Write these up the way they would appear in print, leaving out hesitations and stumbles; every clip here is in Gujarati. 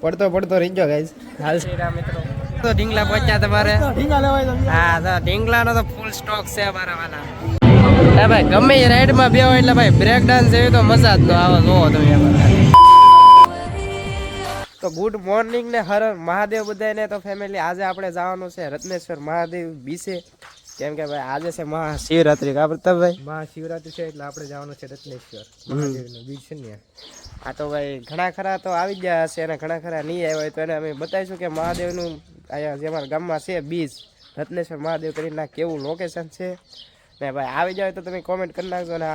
પડતો રહી ગયો ગાઈસ. હાલ શ્રીરામ મિત્રો. તો ઢીંગલા પહોંચ્યા તમારે? ઢીંગલા લેવાય. હા તો ઢીંગલાનો તો ફૂલ સ્ટોક છે મારા વાલા. હા ભાઈ ગમે એ રાઈડમાં બેહો એટલે ભાઈ બ્રેક ડાન્સ જેવી તો મજા જ ન આવે. જોવો તમે તો ગુડ મોર્નિંગ ને હર મહાદેવ બધાને. તો ફેમિલી આજે આપણે જવાનું છે રત્નેશ્વર મહાદેવ બીચે, કેમ કે ભાઈ આજે છે મહાશિવરાત્રી. કા પ્રતાપભાઈ? મહાશિવરાત્રી છે એટલે આપણે જવાનું છે રત્નેશ્વર મહાદેવનું બીચ છે ને. આ તો ભાઈ ઘણા ખરા તો આવી ગયા હશે અને ઘણા ખરા નહીં આવ્યા હોય તો એને અમે બતાવીશું કે મહાદેવનું અહીંયા જે અમારા ગામમાં છે બીચ રત્નેશ્વર મહાદેવ કરીને કેવું લોકેશન છે ને. ભાઈ આવી જાય તો તમે કોમેન્ટ કરી નાખજો ને.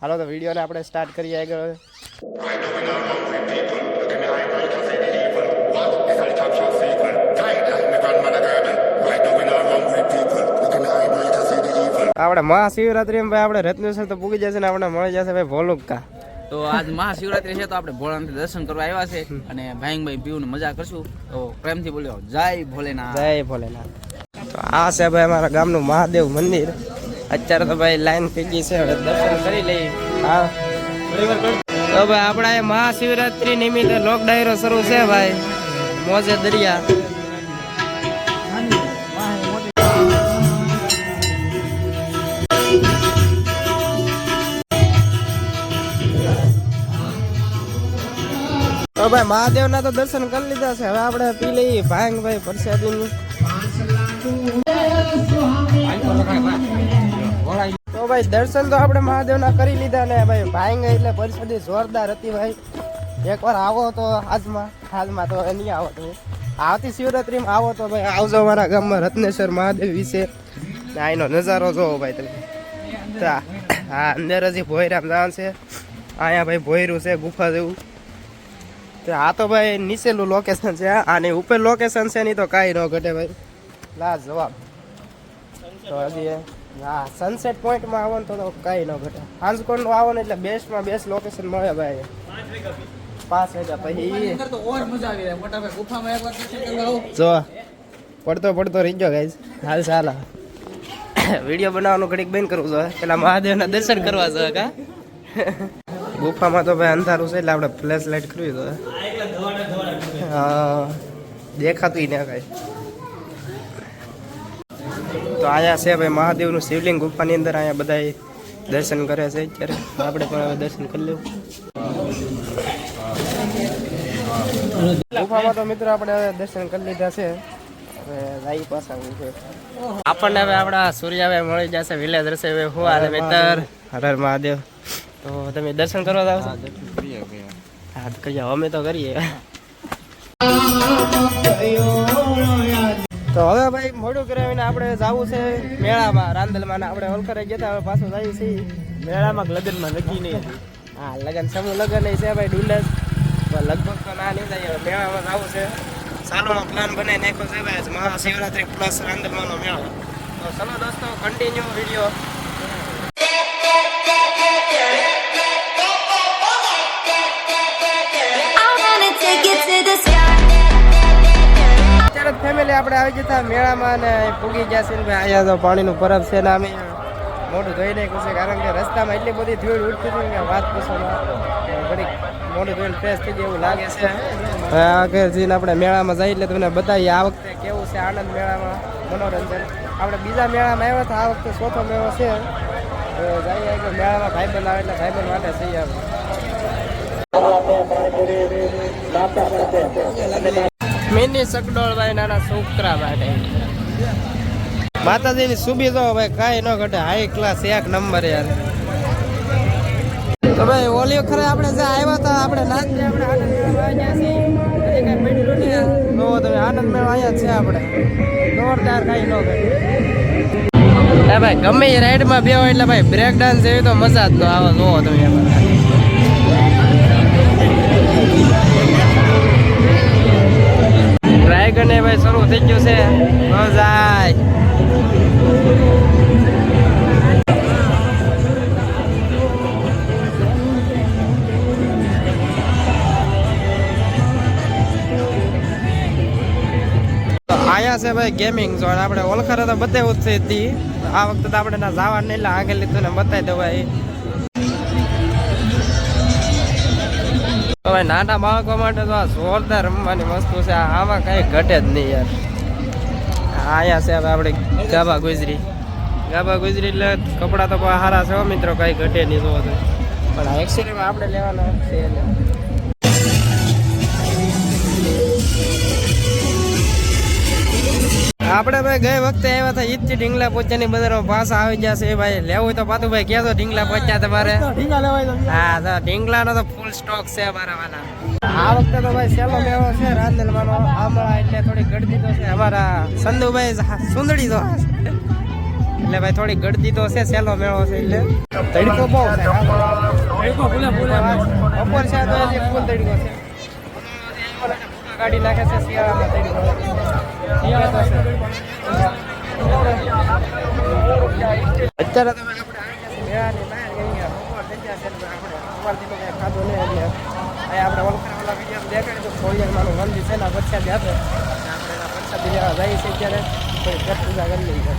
હાલો તો વિડીયોને આપણે સ્ટાર્ટ કરીએ આગળ. આપણે મહાશિવરાત્રી ભાઈ આપણે રત્નેશ્વર તો પૂગી જશે ને આપણે મળી જશે ભાઈ ભોલુકા. તો આજ મહાશિવરાત્રી છે તો આપણે ભોળાનાથ દર્શન કરવા આવ્યા છે અને ભાઈ પીવું મજા કરશું. તો પ્રેમથી બોલ્યો જય ભોલેનાથ. જય ભોલેનાથ. તો આ છે ભાઈ અમારા ગામનું મહાદેવ મંદિર. અત્યારે તો ભાઈ લાઈન થઈ ગઈ છે, હવે દર્શન કરી લઈએ. હા તો ભાઈ આપણા એ મહાશિવરાત્રી નિમિત્તે લોક ડાયરો શરૂ છે ભાઈ મોજે દરિયા. તો ભાઈ મહાદેવ ના તો દર્શન કરી લીધા છે, હવે આપણે પી લઈએ ભાંગ ભાઈ પ્રસાદી. તો ભાઈ દર્શન તો આપણે મહાદેવ ના કરી લીધા ને ભાઈ ભાંગ એટલે પ્રસાદી જોરદાર હતી ભાઈ. એકવાર આવો તો હાલમાં તો નહીં આવો તો આવતી શિવરાત્રીમાં આવો તો ભાઈ આવજો અમારા ગામમાં રત્નેશ્વર મહાદેવ વિશે. અહીંનો નજારો જોવો ભાઈ તમે. હા અંદર હજી ભોયરામ જવાનું છે. અહીંયા ભાઈ ભોયરું છે ગુફા જેવું. આ તો ભાઈ નીચેલું લોકેશન છે, આની ઉપર લોકેશન છે નહીં તો કાંઈ ન ઘટે ભાઈ. લાજ જવાબ તો હજી હા સનસેટ પોઈન્ટમાં આવો ને તો કાંઈ ન ઘટે. હાંસકોટનું આવો ને એટલે બેસ્ટમાં બેસ્ટ લોકેશન મળે ભાઈ. 5 વાગ્યા પછી જો પડતો રહી ગયો ગાઈસ. હાલ ચાલો વિડીયો બનાવવાનું ઘડીક બંધ કરવું જોઈએ, પેલા મહાદેવના દર્શન કરવા જોઈએ. કા ગુફામાં તો ભાઈ અંધારું છે એટલે આપણે ફ્લેશ લાઇટ કરવી જોઈએ. હા દેખાતું ને કાંઈ. તો અહીંયા છે ભાઈ મહાદેવનું શિવલિંગ ગુફાની અંદર. અહીંયા બધા દર્શન કરે છે અત્યારે. આપણે પણ હવે દર્શન કરી લેવું. ગુફામાં તો મિત્રો આપણે હવે દર્શન કરી લીધા છે. હવે રાઈ પાછા છે આપણને. હવે આપણા સૂર્યાભાઈ મળી જશે વિલેજ રસે હું અને બેતર. હર હર મહાદેવ. તો તમે દર્શન કરવા જાવ? હા કરીએ, અમે તો કરીએ. તો હવે ભાઈ મોડું કરાવીને આપણે જવું છે મેળામાં રાંદલમાં. આપણે ઓલખરે ગયા હવે પાછું જઈએ છીએ મેળામાં. લગ્નમાં નક્કી નહીં. હા લગ્ન સમૂહ લગ્ન નહીં છે ભાઈ ડુલસ. લગભગ તો ના નહીં જાય. મેળામાં જવું છે. સાલોમાં પ્લાન બનાવી નાખ્યો છે ભાઈ મહાશિવરાત્રી પ્લસ રાંદલમાંનો મેળો. તો ચલો દોસ્તો કન્ટિન્યુ વિડીયો. ફેમિલી આપણે આવી જતા મેળામાં ને પૂગી ગયા છે ને ભાઈ. અહીંયા તો પાણીનું પરબ છે ને અમે મોઢું ધોઈ નાખ્યું છે, કારણ કે રસ્તામાં એટલી બધી ધૂળ ઉડતી હતી કે વાત પૂછવામાં ઘડીક મોઢું ધોઈને ફ્રેશ થઈ જાય એવું લાગે છે. આગળ જઈને આપણે મેળામાં જઈએ એટલે તમને બતાવીએ આ વખતે કેવું છે આનંદ મેળામાં મનોરંજન. આપણે બીજા મેળામાં આવ્યા હતા, આ વખતે ચોથો મેળો છે. જઈએ કે મેળામાં ભાઈબંધ આવે એટલે ભાઈબંધ માટે જઈએ આપણે. મિની સકડોળભાઈ નાના છોકરા માટે માતાજીની સુબી તો ભાઈ કાંઈ ન ઘટે. હાઈ ક્લાસ 1 નંબર યાર. તો ભાઈ ઓલી વખતે આપણે જે આવ્યા હતા આપણે નાચ આપણે આનંદ મેળા આવ્યા છીએ. તમે આનંદ મેળા આવ્યા છે આપણે જોરદાર. કાંઈ ન ઘટે. હા ભાઈ ગમે એ રાઈડમાં બેહો એટલે ભાઈ બ્રેક ડાન્સ જેવી તો મજા જ ન આવે. જોવો તમે ડ્રાઈગન એ ભાઈ શરૂ થઈ ગયું છે. મજા અહીંયા છે ભાઈ ગેમિંગ ઝોન. આપણે ઓળખારે તો બતાવ્યું જ છે. આ વખતે તો આપણે ના જવા નહીં એટલે આગળ લીધું ને બતાવી દેવાય. ભાઈ નાના બાળકો માટે તો આ જોરદાર રમવાની વસ્તુ છે. આમાં કઈ ઘટે જ નહીં યાર. અહીંયા છે હવે આપણે ગાભા ગુજરી એટલે કપડાં તો કોઈ સારા છે હો મિત્રો, કઈ ઘટે નહીં જોવો તો. પણ આ એક્ચ્યુઅલીમાં આપણે લેવાના છે એને. આપણે ભાઈ ગઈ વખતે આવ્યા હતા ઈદથી ઢીંગલા પોચાની બજારમાં પાછા આવી ગયા છે ભાઈ. લેવું હોય તો પાતું ભાઈ કહેજો ઢીંગલા પોચા તમારે. હા તો ઢીંગલાનો તો ફૂલ સ્ટોક છે અમારા વાના. આ વખતે તો ભાઈ સેલો મેળો છે રાંદેલમાંનો આમળા, એટલે થોડી ગળદી તો છે. અમારા સંધુભાઈ સુંદડી તો એટલે ભાઈ થોડી ગળદી તો છે. સેલો મેળો છે એટલે તડકો બહુ છે. બપોર છે તો હજી ફૂલ તડકો છે. ગાડી નાખે છે શિયાળામાં તડકો. અત્યારે તો આપણે મેળાની બહાર ગયા. બપોર થઈ ગયા છે આપણે સવારથી તો કંઈ ખાધું નહીં. એટલે આપણે ઓળખાણવાળા વિડીયો દેખાડી તો ખોડિયારમાંનું મંદિર છે ને પ્રસાદી આપે. આપણે એના પ્રસાદી લેવા જઈએ છીએ અત્યારે. થોડી પેટ પૂજા કરી લઈએ.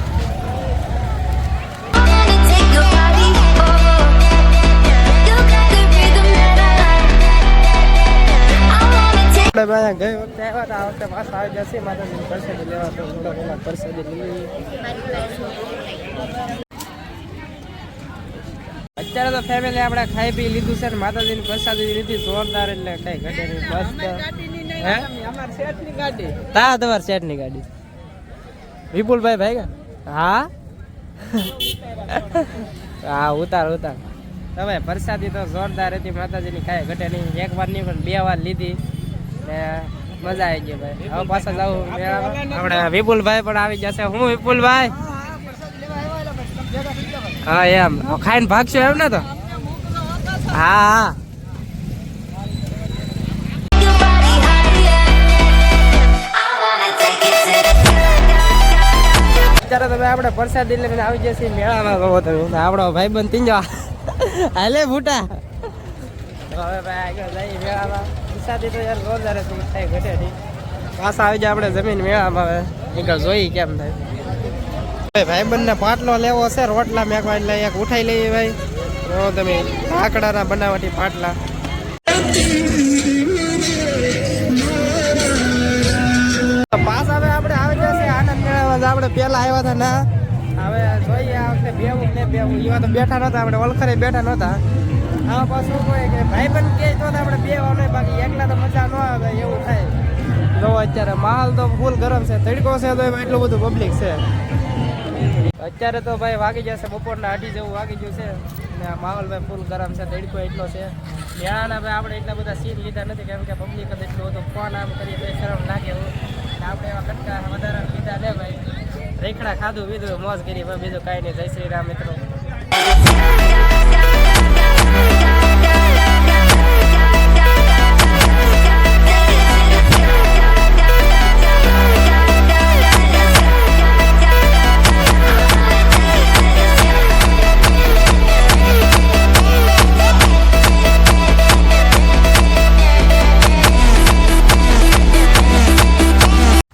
આપણે ગઈ વખતે આવ્યા હતા, આ વખતે પાછા આવી જશે માતાજીની પ્રસાદી લેવા. તો થોડા ઘણા પ્રસાદી લઈ. અત્યારે તો ફેમિલી આપણે ખાઈ પી લીધું છે ને માતાજીની પ્રસાદી લીધી જોરદાર, એટલે કઈ ઘટે નહીં. મસ્ત હે તા તમાર શેઠની ગાડી વિપુલભાઈ ભાઈ હા હા ઉતાર તમે પ્રસાદી તો જોરદાર હતી માતાજીની, કાંઈ ઘટે નહીં. એક વાર નહીં પણ 2 વાર લીધી ને મજા આવી ગઈ ભાઈ. હવે પાછા જાઉં આપણે વિપુલભાઈ પણ આવી જશે. હું વિપુલભાઈ હા એમ ખાઈને ભાગશો એમ ને તો હા. અત્યારે તમે આપણે પ્રસાદી લઈને આવી જશે મેળામાં. કહો તમે આપણો ભાઈબંધ તીંજો હાલે ભૂટા. હવે ભાઈ આગળ જઈએ મેળામાં. પ્રસાદી તો યાર જોરદાર હતી, થાય ઘટે નહીં. પાછા આવી જાય આપણે જમીન મેળામાં. હવે નીકળ જોઈ કેમ થાય. ભાઈબંધને પાટલો લેવો છે રોટલા મેકવા, એટલે એક ઉઠાઈ લઈએ ભાઈ. જો તમે લાકડાના બનાવટી પાટલા. પાસ હવે આપણે આવી જશે આનંદ મેળામાં. આપણે પેલા આવ્યા હતા ના, હવે જોઈએ આ વખતે બેવું ને બેવું. એવા તો બેઠા નહોતા, આપણે વલખરે બેઠા નહોતા. આવા પાછું કોઈ કે ભાઈબંધ કે તો આપણે બેવાનું, બાકી એકલા તો મજા ન આવે એવું થાય. જો અત્યારે માહોલ તો ફૂલ ગરમ છે, તડકો છે તો એટલું બધું પબ્લિક છે. અત્યારે તો ભાઈ વાગી જશે બપોરના 2:30 જેવું વાગી ગયું છે ને માહોલ ભાઈ ફૂલ ગરમ છે, તડકો એટલો છે. ત્યાંના ભાઈ આપણે એટલા બધા સીન લીધા નથી, કેમ કે પબ્લિક જ એટલું હતું. ફોન આમ કરીએ તો શરમ લાગે એવું. આપણે એવા કટકા વધારે લીધા ને ભાઈ. રેખડા ખાધું પીધું મોજ કરી, બીજું કાંઈ નહીં. જય શ્રી રામ મિત્રો.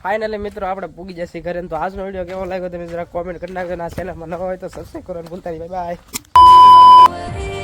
ફાઇનલી મિત્રો આપણે પૂગી જશે ઘરે. તો આજનો વિડીયો કેવો લાગ્યો તમે જરા કોમેન્ટ કરી નાખજો. આ ચેનલમાં નવા હોય તો સબસ્ક્રાઈબ કરવાનું ભૂલતા નહીં. Bye bye.